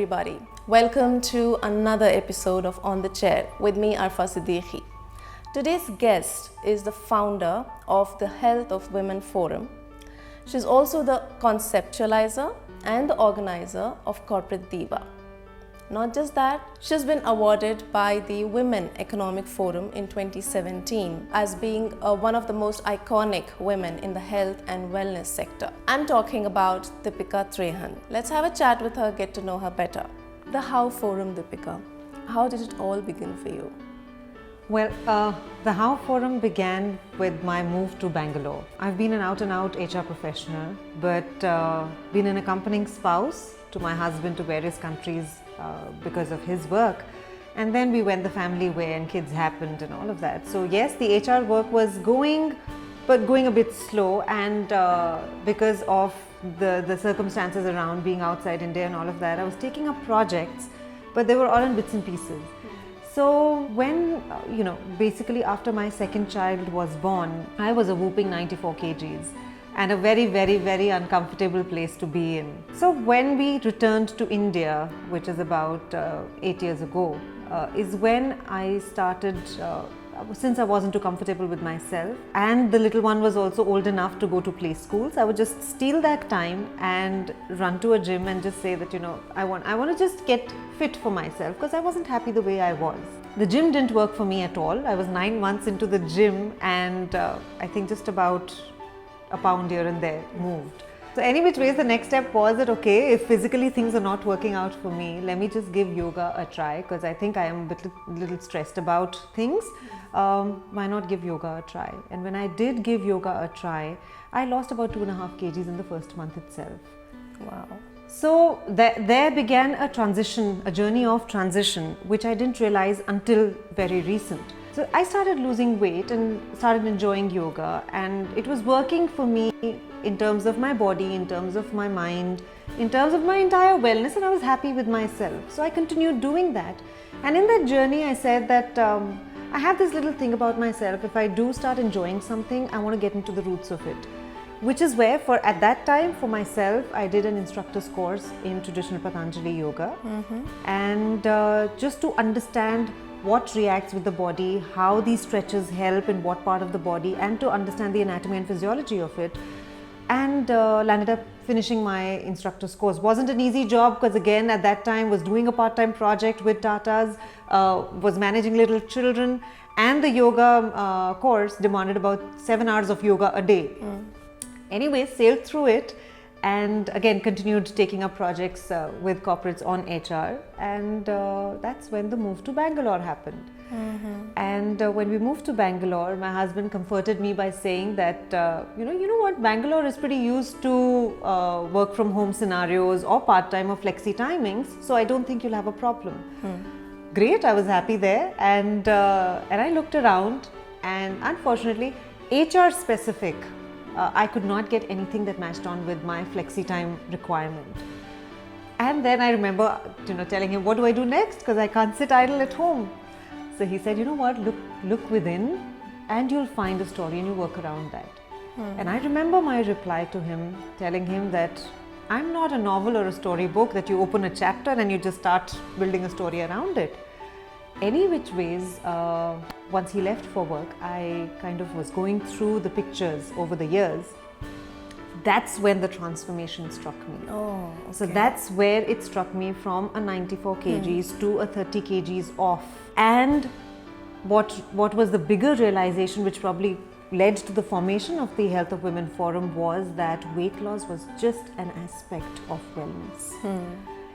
everybody. Welcome to another episode of On the Chair with me, Arfa Siddiqui. Today's guest is the founder of the Health of Women Forum. She's also the conceptualizer and the organizer of Corporate Diva. Not just that, she's been awarded by the Women Economic Forum in 2017 as being one of the most iconic women in the health and wellness sector. I'm talking about Dipika Trehan. Let's have a chat with her, get to know her better. The How Forum, Dipika. How did it all begin for you? Well, the How Forum began with my move to Bangalore. I've been an out-and-out HR professional, but been an accompanying spouse to my husband to various countries because of his work. And then we went the family way and kids happened and all of that. So yes, the HR work was going, but going a bit slow, and because of the circumstances around being outside India and all of that, I was taking up projects, but they were all in bits and pieces. So when, basically after my second child was born, I was a whooping 94 kgs and a very, very, very uncomfortable place to be in. So when we returned to India, which is about 8 years ago, is when I started, since I wasn't too comfortable with myself and the little one was also old enough to go to play schools, I would just steal that time and run to a gym and just say that, I want to just get fit for myself because I wasn't happy the way I was. The gym didn't work for me at all. I was 9 months into the gym and I think just about a pound here and there moved. So any which ways, the next step was that, okay, if physically things are not working out for me, let me just give yoga a try because I think I am a little stressed about things. Why not give yoga a try? And when I did give yoga a try, I lost about 2.5 kgs in the first month itself. Wow. So there began a transition, a journey of transition, which I didn't realize until very recent. So I started losing weight and started enjoying yoga, and it was working for me in terms of my body, in terms of my mind, in terms of my entire wellness, and I was happy with myself. So I continued doing that. And in that journey, I said that I have this little thing about myself. If I do start enjoying something, I want to get into the roots of it. Which is where, at that time, for myself, I did an instructor's course in traditional Patanjali yoga. And just to understand what reacts with the body, how these stretches help in what part of the body, and to understand the anatomy and physiology of it. And landed up finishing my instructor's course. Wasn't an easy job because again, at that time, was doing a part-time project with Tatas, was managing little children, and the yoga course demanded about 7 hours of yoga a day. Anyway, sailed through it and again continued taking up projects with corporates on HR, and that's when the move to Bangalore happened. And when we moved to Bangalore, my husband comforted me by saying that, you know what, Bangalore is pretty used to work from home scenarios or part-time or flexi timings, so I don't think you'll have a problem. Great, I was happy there, and I looked around, and unfortunately, HR specific, I could not get anything that matched on with my flexi time requirement. And then I remember, telling him, what do I do next? Because I can't sit idle at home. So he said, you know what, look within and you'll find a story and you work around that. And I remember my reply to him, telling him that I'm not a novel or a storybook that you open a chapter and you just start building a story around it. Any which ways, once he left for work, I kind of was going through the pictures over the years. That's when the transformation struck me. Oh, okay. So that's where it struck me, from a 94 kgs to a 30 kgs off. And what was the bigger realization, which probably led to the formation of the Health of Women Forum, was that weight loss was just an aspect of wellness.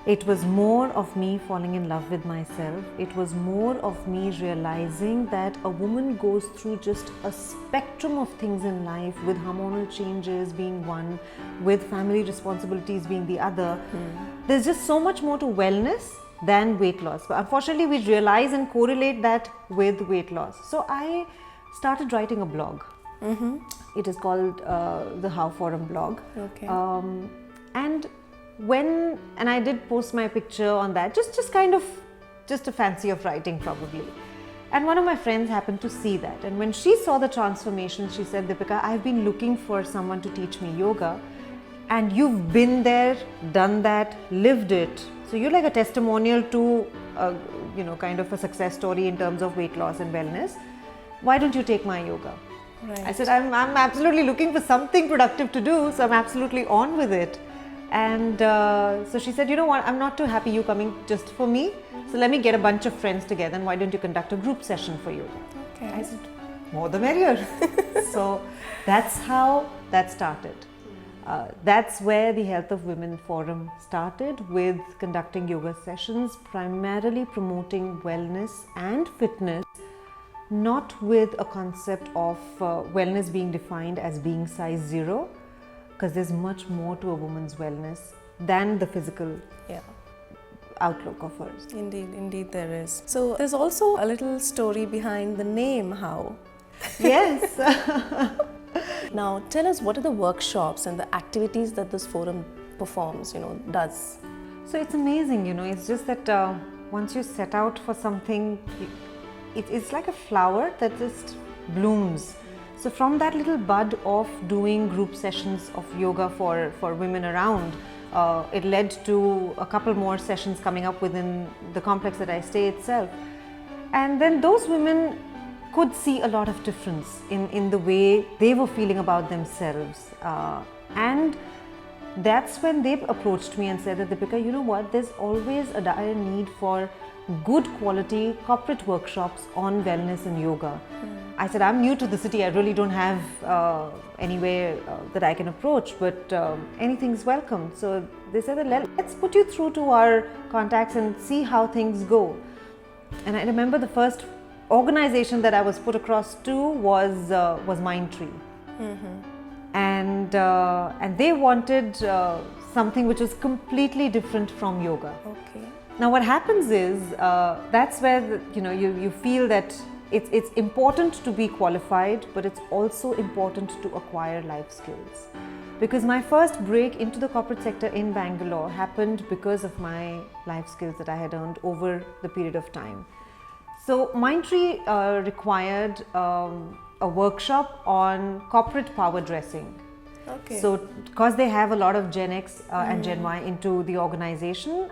It was more of me falling in love with myself. It was more of me realizing that a woman goes through just a spectrum of things in life, with hormonal changes being one, with family responsibilities being the other. There's just so much more to wellness than weight loss. But unfortunately, we realize and correlate that with weight loss. So I started writing a blog. It is called the How Forum blog. Okay. And I did post my picture on that, just kind of, just a fancy of writing probably. And one of my friends happened to see that, and when she saw the transformation, she said, Dipika, I've been looking for someone to teach me yoga, and you've been there, done that, lived it. So you're like a testimonial to, kind of a success story in terms of weight loss and wellness. Why don't you take my yoga? Right. I said, I'm absolutely looking for something productive to do, so I'm absolutely on with it. And so she said, you know what, I'm not too happy you coming just for me. So let me get a bunch of friends together and why don't you conduct a group session for yoga? Okay. I said, more the merrier. So that's how that started. That's where the Health of Women Forum started, with conducting yoga sessions, primarily promoting wellness and fitness, not with a concept of wellness being defined as being size 0, because there's much more to a woman's wellness than the physical outlook of hers. Indeed there is. So there's also a little story behind the name, how? Yes. Now tell us, what are the workshops and the activities that this forum performs, does? So it's amazing, it's just that once you set out for something, it's like a flower that just blooms. So from that little bud of doing group sessions of yoga for women around, it led to a couple more sessions coming up within the complex that I stay itself. And then those women could see a lot of difference in the way they were feeling about themselves. And that's when they approached me and said that, Dipika, you know what, there's always a dire need for good quality corporate workshops on wellness and yoga. I said, I'm new to the city, I really don't have anywhere that I can approach, but anything's welcome. So they said that let's put you through to our contacts and see how things go. And I remember the first organization that I was put across to was Mindtree. And they wanted something which was completely different from yoga. Okay. Now what happens is, that's where you feel that it's important to be qualified, but it's also important to acquire life skills. Because my first break into the corporate sector in Bangalore happened because of my life skills that I had earned over the period of time. So Mindtree required a workshop on corporate power dressing. Okay. So because they have a lot of Gen X and Gen Y into the organization,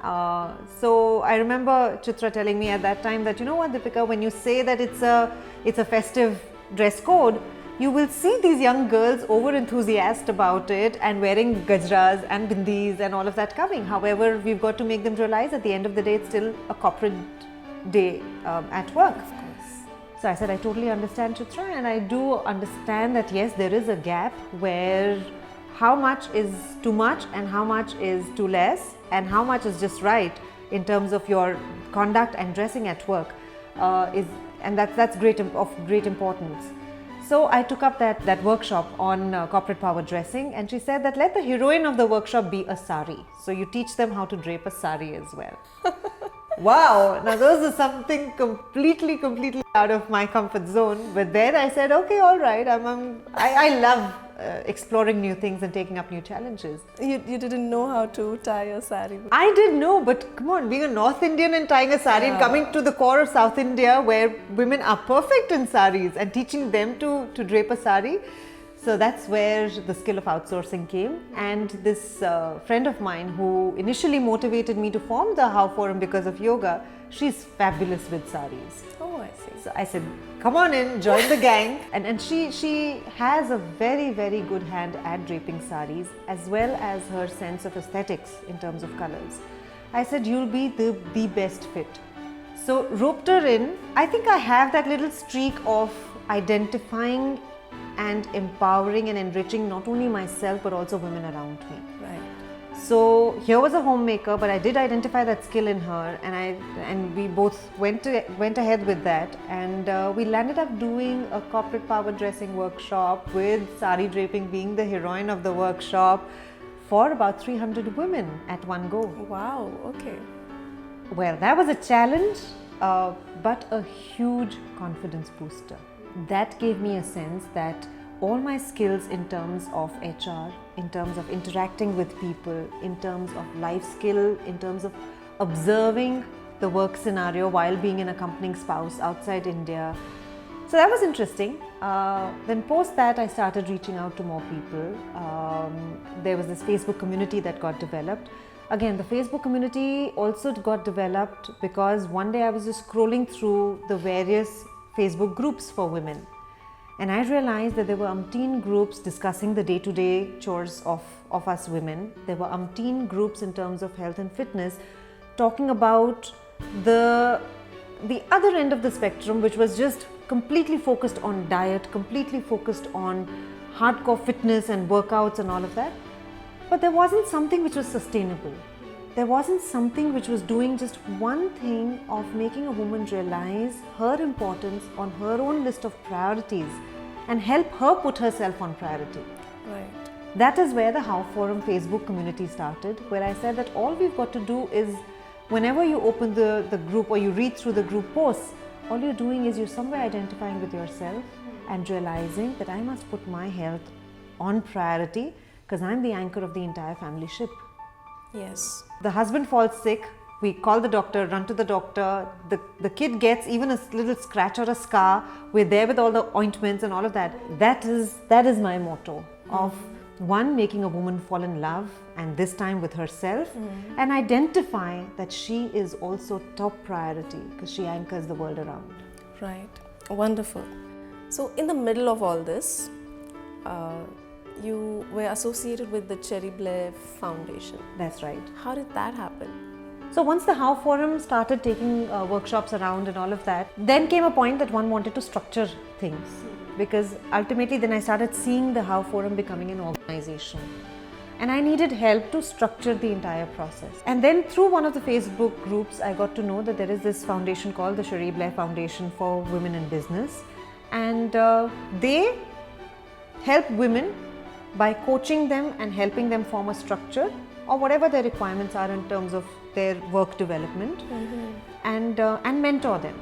so I remember Chitra telling me at that time that, you know what, Dipika, when you say that it's a festive dress code, you will see these young girls over enthusiastic about it and wearing gajras and bindis and all of that coming. However, we've got to make them realize at the end of the day it's still a corporate day at work. Of course. So I said, I totally understand, Chitra, and I do understand that yes, there is a gap where how much is too much and how much is too less and how much is just right in terms of your conduct and dressing at work, and that's of great importance. So I took up that workshop on corporate power dressing, and she said that let the heroine of the workshop be a sari. So you teach them how to drape a sari as well. Wow, now those are something completely out of my comfort zone. But then I said, okay, all right, I love exploring new things and taking up new challenges. You didn't know how to tie a sari? I did know, but come on, being a North Indian and tying a sari and coming to the core of South India where women are perfect in saris and teaching them to drape a sari. So that's where the skill of outsourcing came, and this friend of mine who initially motivated me to form the How Forum because of yoga, she's fabulous with saris. Oh, I see. So I said, come on in, join the gang. And she has a very good hand at draping saris, as well as her sense of aesthetics in terms of colors. I said, you'll be the best fit. So roped her in. I think I have that little streak of identifying and empowering and enriching not only myself but also women around me. Right. So here was a homemaker, but I did identify that skill in her, and we both went ahead with that, and we landed up doing a corporate power dressing workshop with sari draping being the heroine of the workshop for about 300 women at one go. Wow, okay. Well, that was a challenge, but a huge confidence booster. That gave me a sense that all my skills in terms of HR, in terms of interacting with people, in terms of life skill, in terms of observing the work scenario while being an accompanying spouse outside India. So that was interesting. Then post that, I started reaching out to more people. There was this Facebook community that got developed. Again, the Facebook community also got developed because one day I was just scrolling through the various Facebook groups for women. And I realized that there were umpteen groups discussing the day-to-day chores of us women. There were umpteen groups in terms of health and fitness talking about the other end of the spectrum, which was just completely focused on diet, completely focused on hardcore fitness and workouts and all of that. But there wasn't something which was sustainable. There wasn't something which was doing just one thing of making a woman realize her importance on her own list of priorities and help her put herself on priority. Right. That is where the How Forum Facebook community started, where I said that all we've got to do is, whenever you open the group or you read through the group posts, all you're doing is you're somewhere identifying with yourself and realizing that I must put my health on priority because I'm the anchor of the entire family ship. Yes. The husband falls sick, we call the doctor, run to the doctor, the kid gets even a little scratch or a scar, we're there with all the ointments and all of that. That is my motto of one, making a woman fall in love, and this time with herself, and identify that she is also top priority because she anchors the world around. Right. Wonderful. So in the middle of all this, you were associated with the Blair Foundation. That's right. How did that happen? So once the How Forum started taking workshops around and all of that, then came a point that one wanted to structure things, because ultimately then I started seeing the How Forum becoming an organization, and I needed help to structure the entire process. And then through one of the Facebook groups, I got to know that there is this foundation called the Cherie Blair Foundation for Women in Business, and they help women by coaching them and helping them form a structure or whatever their requirements are in terms of their work development, and mentor them.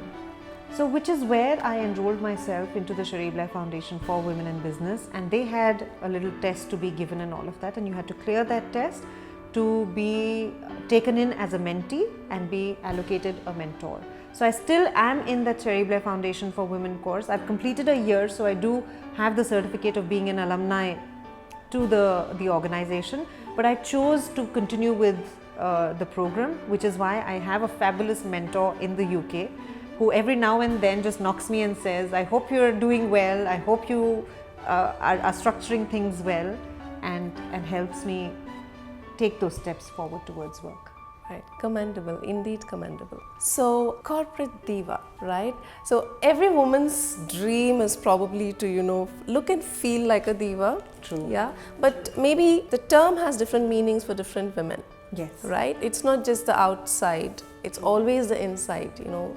So which is where I enrolled myself into the Cherie Blair Foundation for Women in Business, and they had a little test to be given and all of that, and you had to clear that test to be taken in as a mentee and be allocated a mentor. So I still am in the Cherie Blair Foundation for Women course. I've completed a year, so I do have the certificate of being an alumni to the organization, but I chose to continue with the program, which is why I have a fabulous mentor in the UK who every now and then just knocks me and says, I hope you're doing well, I hope you are structuring things well, and helps me take those steps forward towards work. Right, commendable, indeed commendable. So, corporate diva, right? So, every woman's dream is probably to, look and feel like a diva. True. Yeah, but maybe the term has different meanings for different women. Yes. Right? It's not just the outside, it's always the inside,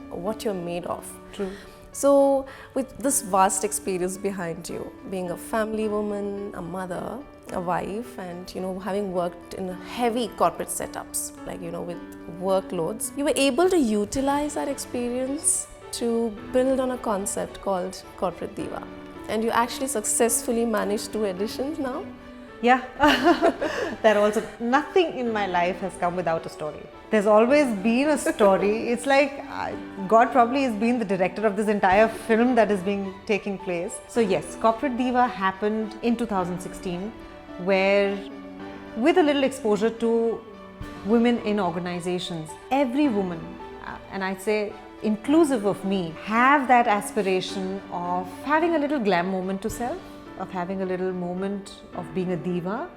what you're made of. True. So, with this vast experience behind you, being a family woman, a mother, a wife, and having worked in heavy corporate setups, like with workloads, you were able to utilize that experience to build on a concept called corporate diva, and you actually successfully managed 2 editions now. Yeah, that also, nothing in my life has come without a story. There's always been a story. It's like God probably has been the director of this entire film that is taking place. So yes, Corporate Diva happened in 2016, where with a little exposure to women in organizations, every woman, and I'd say inclusive of me, have that aspiration of having a little glam moment to self, of having a little moment of being a diva,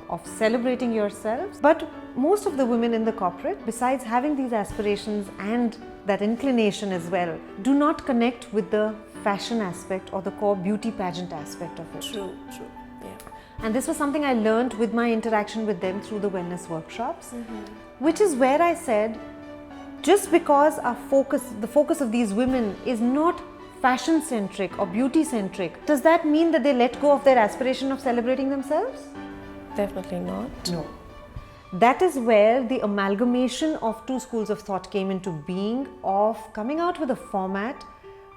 of celebrating yourselves. But most of the women in the corporate, besides having these aspirations and that inclination as well, do not connect with the fashion aspect or the core beauty pageant aspect of it. True, yeah. And this was something I learned with my interaction with them through the wellness workshops, which is where I said, just because the focus of these women is not fashion centric or beauty centric, does that mean that they let go of their aspiration of celebrating themselves? Definitely not. No. That is where the amalgamation of 2 schools of thought came into being, of coming out with a format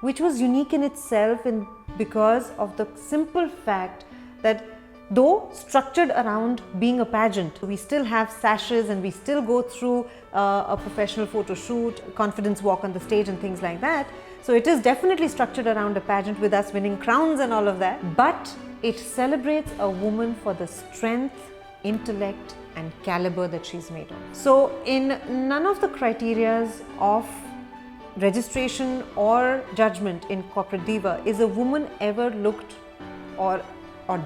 which was unique in itself, and because of the simple fact that though structured around being a pageant, we still have sashes and we still go through a professional photo shoot, confidence walk on the stage and things like that. So it is definitely structured around a pageant with us winning crowns and all of that, but it celebrates a woman for the strength intellect and caliber that she's made of. So in none of the criterias of registration or judgment in Corporate Diva is a woman ever looked or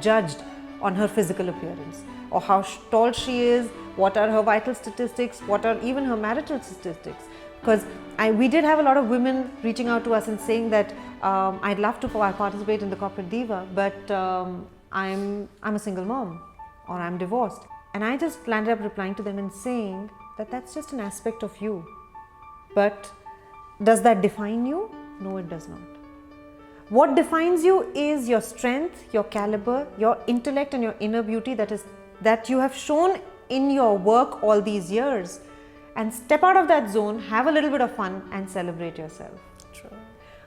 judged on her physical appearance, or how tall she is, what are her vital statistics, what are even her marital statistics. Because we did have a lot of women reaching out to us and saying that I'd love to participate in the Corporate Diva, but I'm a single mom, or I'm divorced. And I just landed up replying to them and saying that that's just an aspect of you. But does that define you? No, it does not. What defines you is your strength, your caliber, your intellect and your inner beauty that you have shown in your work all these years. And step out of that zone, have a little bit of fun and celebrate yourself. True.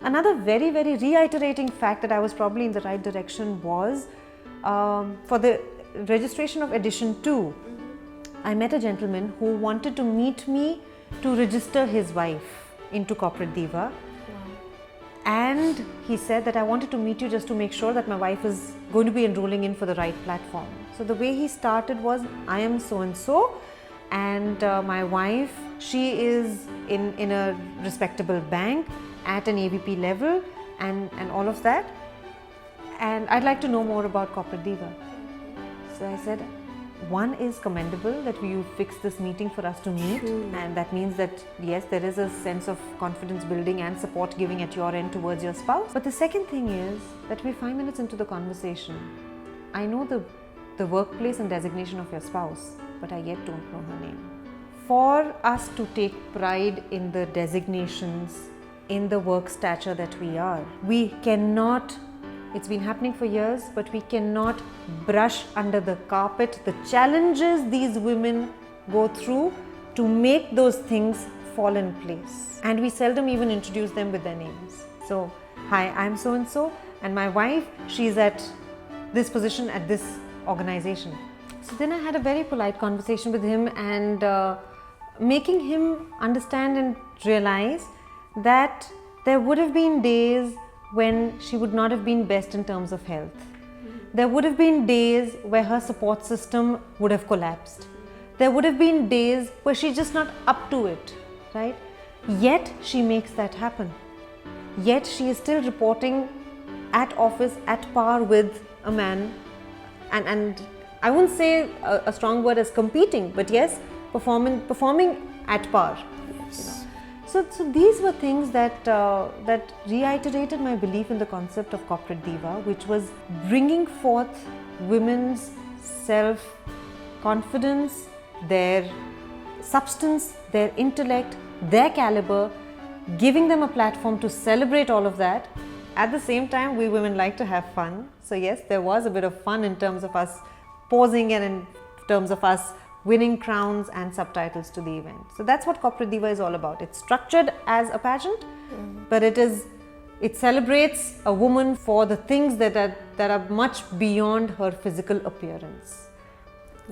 Another very, very reiterating fact that I was probably in the right direction was for the registration of edition 2, I met a gentleman who wanted to meet me to register his wife into Corporate Diva. And he said that I wanted to meet you just to make sure that my wife is going to be enrolling in for the right platform. So the way he started was, I am so and so, and my wife, she is in a respectable bank at an AVP level and all of that. And I'd like to know more about Corporate Diva. So I said, one is commendable that you fixed this meeting for us to meet. Truly. And that means that yes, there is a sense of confidence building and support giving at your end towards your spouse. But the second thing is that we're 5 minutes into the conversation. I know the workplace and designation of your spouse, but I yet don't know her name. For us to take pride in the designations, in the work stature that we are, we cannot, it's been happening for years, but we cannot brush under the carpet the challenges these women go through to make those things fall in place. And we seldom even introduce them with their names. So, hi, I'm so and so, and my wife, she's at this position at this organization. So then I had a very polite conversation with him and making him understand and realize that there would have been days when she would not have been best in terms of health. There would have been days where her support system would have collapsed. There would have been days where she's just not up to it, right? Yet she makes that happen. Yet she is still reporting at office at par with a man, and I wouldn't say a strong word as competing, but yes, performing at par. Yes. So these were things that reiterated my belief in the concept of Corporate Diva, which was bringing forth women's self-confidence, their substance, their intellect, their caliber, giving them a platform to celebrate all of that. At the same time, we women like to have fun. So yes, there was a bit of fun in terms of us posing and in terms of us winning crowns and subtitles to the event. So that's what Corporate Diva is all about. It's structured as a pageant, but it celebrates a woman for the things that are much beyond her physical appearance.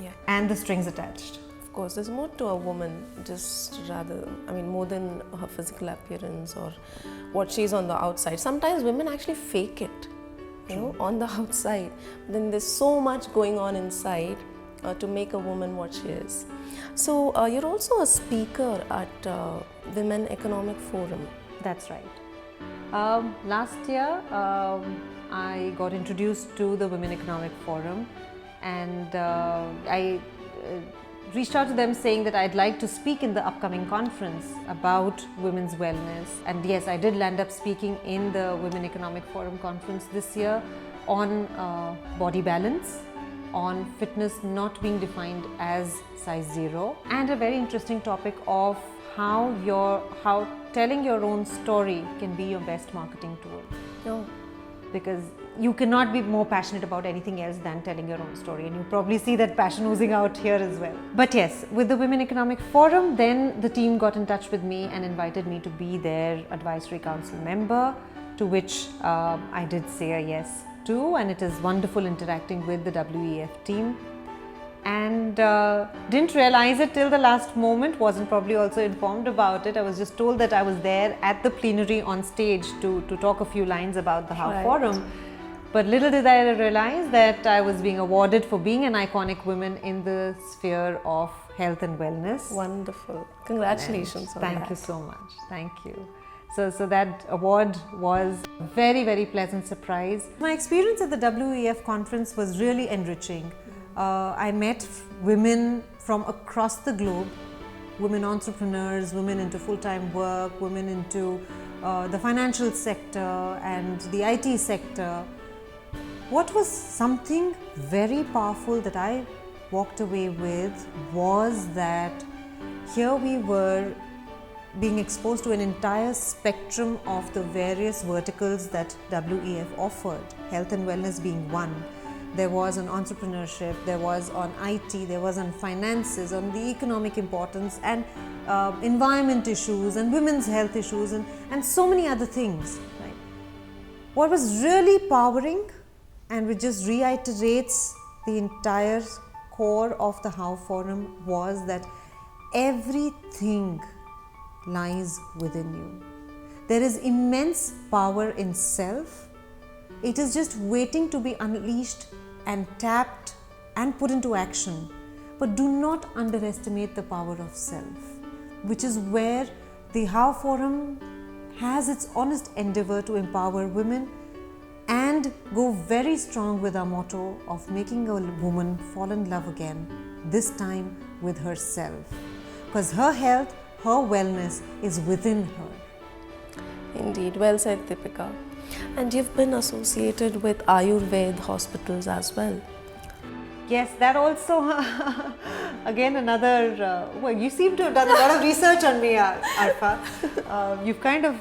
Yeah. And the strings attached. Of course, there's more to a woman, more than her physical appearance or what she's on the outside. Sometimes women actually fake it, on the outside. Then there's so much going on inside to make a woman what she is. So you're also a speaker at Women Economic Forum. That's right. Last year, I got introduced to the Women Economic Forum, and I reached out to them saying that I'd like to speak in the upcoming conference about women's wellness. And yes, I did land up speaking in the Women Economic Forum conference this year on body balance, on fitness not being defined as size 0, and a very interesting topic of how telling your own story can be your best marketing tool. Oh. Because you cannot be more passionate about anything else than telling your own story, and you probably see that passion oozing out here as well. But yes, with the Women Economic Forum, then the team got in touch with me and invited me to be their advisory council member, to which I did say a yes to, and it is wonderful interacting with the WEF team. And didn't realize it till the last moment, wasn't probably also informed about it. I was just told that I was there at the plenary on stage to talk a few lines about the HOW Right. Forum. But little did I realize that I was being awarded for being an iconic woman in the sphere of health and wellness. Wonderful. Congratulations on Thank that. you so much. Thank you. So that award was a very, very pleasant surprise. My experience at the WEF conference was really enriching. I met women from across the globe, women entrepreneurs, women into full-time work, women into the financial sector and the IT sector. What was something very powerful that I walked away with was that here we were being exposed to an entire spectrum of the various verticals that WEF offered, health and wellness being one. There was on entrepreneurship, there was on IT, there was on finances, on the economic importance and environment issues and women's health issues and so many other things. Right? What was really powering and which just reiterates the entire core of the How Forum was that everything lies within you. There is immense power in self. It is just waiting to be unleashed and tapped and put into action. But do not underestimate the power of self, which is where the How Forum has its honest endeavor to empower women and go very strong with our motto of making a woman fall in love again, this time with herself. Because her health, her wellness is within her. Indeed, well said, Dipika. And you've been associated with Ayurveda hospitals as well. Yes, that also, again another, well, you seem to have done a lot of research on me, Arfa. You've kind of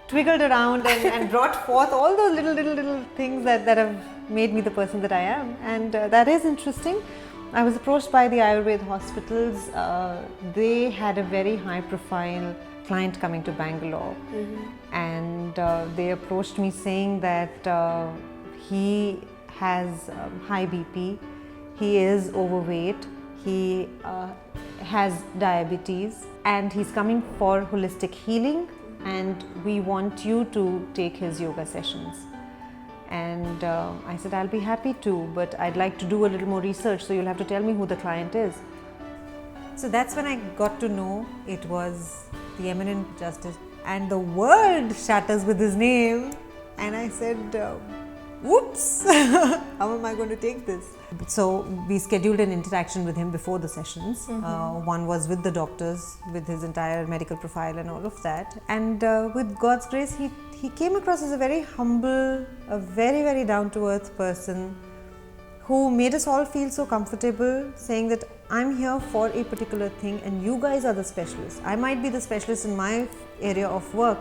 twiggled around and brought forth all those little things that have made me the person that I am, and that is interesting. I was approached by the Ayurveda hospitals. They had a very high profile client coming to Bangalore, and they approached me saying that he has high BP, he is overweight, he has diabetes, and he's coming for holistic healing, and we want you to take his yoga sessions. And I said, I'll be happy to, but I'd like to do a little more research, so you'll have to tell me who the client is. So that's when I got to know it was the eminent justice, and the world shatters with his name. And I said, whoops, how am I going to take this? So we scheduled an interaction with him before the sessions. One was with the doctors, with his entire medical profile and all of that. And with God's grace, he came across as a very humble, a very, very down-to-earth person who made us all feel so comfortable, saying that I'm here for a particular thing and you guys are the specialists. I might be the specialist in my area of work,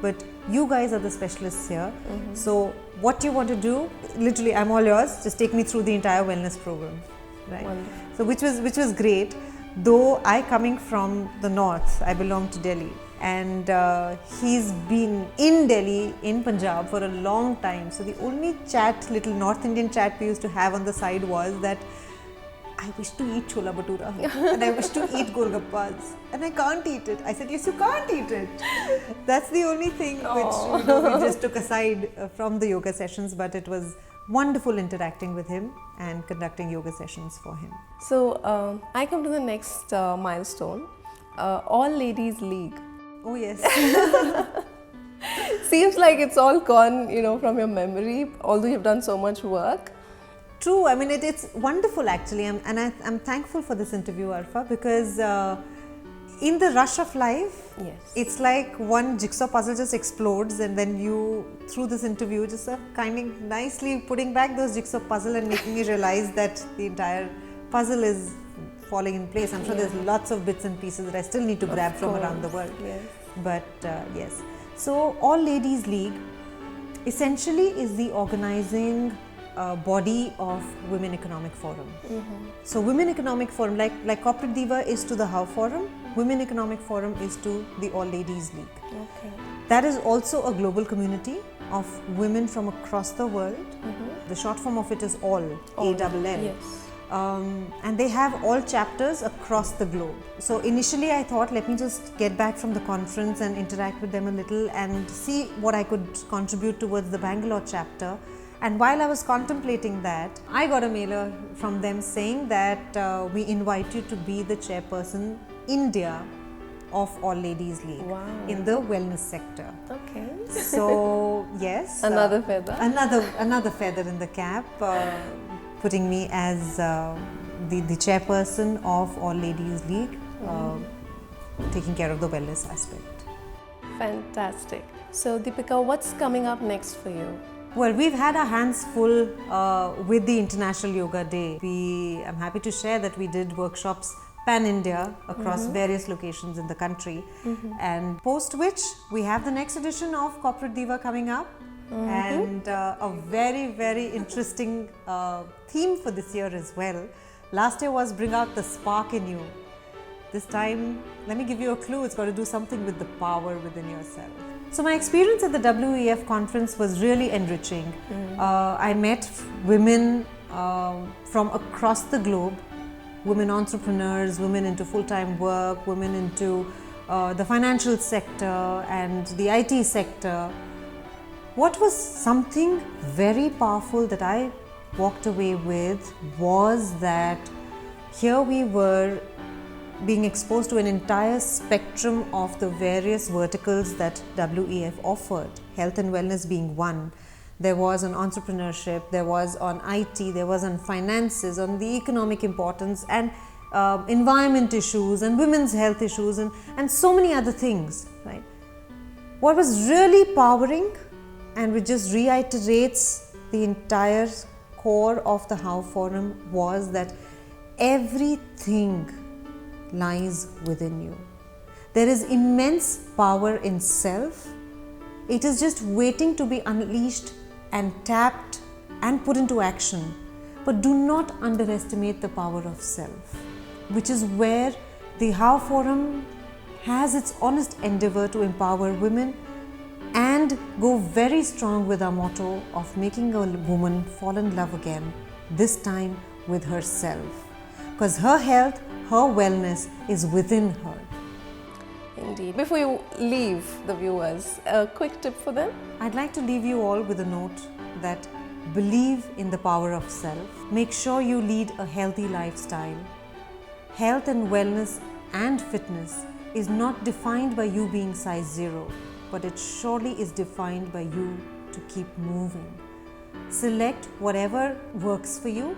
but you guys are the specialists here. So what you want to do, literally I'm all yours, just take me through the entire wellness program, right? Wonderful. So which was great. Though I, coming from the north, I belong to Delhi, and he's been in Delhi, in Punjab for a long time. So the only chat, little North Indian chat we used to have on the side was that I wish to eat chola bhatura and I wish to eat golgappas and I can't eat it. I said, yes, you can't eat it. That's the only thing which we just took aside from the yoga sessions, but it was wonderful interacting with him and conducting yoga sessions for him. So I come to the next milestone, All Ladies League. Oh yes. Seems like it's all gone, from your memory, although you've done so much work. True, I mean it's wonderful actually, I'm thankful for this interview, Arfa, because in the rush of life, it's like one jigsaw puzzle just explodes, and then you, through this interview, just kind of nicely putting back those jigsaw puzzle and making me realize that the entire puzzle is falling in place. I'm sure there's lots of bits and pieces that I still need to grab from around the world. But yes, so All Ladies League essentially is the organizing body of Women Economic Forum. So Women Economic Forum, like Corporate Diva is to the How Forum, Women Economic Forum is to the All Ladies League. That is also a global community of women from across the world. The short form of it is ALL, A-double-L. And they have all chapters across the globe. So initially I thought, let me just get back from the conference and interact with them a little and see what I could contribute towards the Bangalore chapter. And while I was contemplating that, I got a mailer from them saying that we invite you to be the chairperson India of All Ladies League in the wellness sector. Okay. So yes, Another feather. Another feather in the cap, putting me as the chairperson of All Ladies League, taking care of the wellness aspect. Fantastic. So Dipika, what's coming up next for you? Well, we've had our hands full with the International Yoga Day. I'm happy to share that we did workshops pan-India across various locations in the country, and post which we have the next edition of Corporate Diva coming up, and a very, very interesting theme for this year as well. Last year was Bring Out the Spark in You. This time, let me give you a clue, it's got to do something with the power within yourself. So my experience at the WEF conference was really enriching. I met women from across the globe, women entrepreneurs, women into full-time work, women into the financial sector and the IT sector. What was something very powerful that I walked away with was that here we were being exposed to an entire spectrum of the various verticals that WEF offered, health and wellness being one. There was on entrepreneurship, there was on IT, there was on finances, on the economic importance and environment issues and women's health issues and so many other things, right? What was really powering and which just reiterates the entire core of the How Forum was that everything lies within you. There is immense power in self. It is just waiting to be unleashed and tapped and put into action. But do not underestimate the power of self, which is where the How Forum has its honest endeavor to empower women and go very strong with our motto of making a woman fall in love again, this time with herself. Because her health, her wellness is within her. Indeed. Before you leave the viewers, a quick tip for them? I'd like to leave you all with a note that believe in the power of self. Make sure you lead a healthy lifestyle. Health and wellness and fitness is not defined by you being size 0, but it surely is defined by you to keep moving. Select whatever works for you,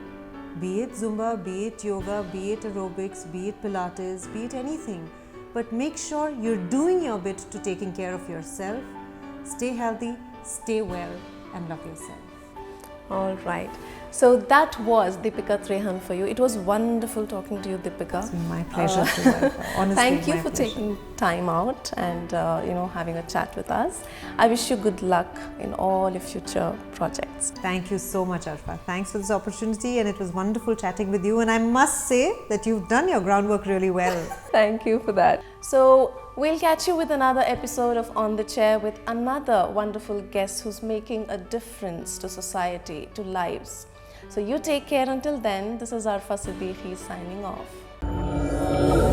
be it Zumba, be it yoga, be it aerobics, be it Pilates, be it anything. But make sure you're doing your bit to taking care of yourself. Stay healthy, stay well, and love yourself. All right. So that was Dipika Trehan for you. It was wonderful talking to you, Dipika. It's my pleasure to honestly. Thank you my for pleasure. taking time out and having a chat with us. I wish you good luck in all your future projects. Thank you so much, Arfa. Thanks for this opportunity, and it was wonderful chatting with you. And I must say that you've done your groundwork really well. Thank you for that. So we'll catch you with another episode of On the Chair with another wonderful guest who's making a difference to society, to lives. So you take care until then. This is Arfa Siddiqui signing off.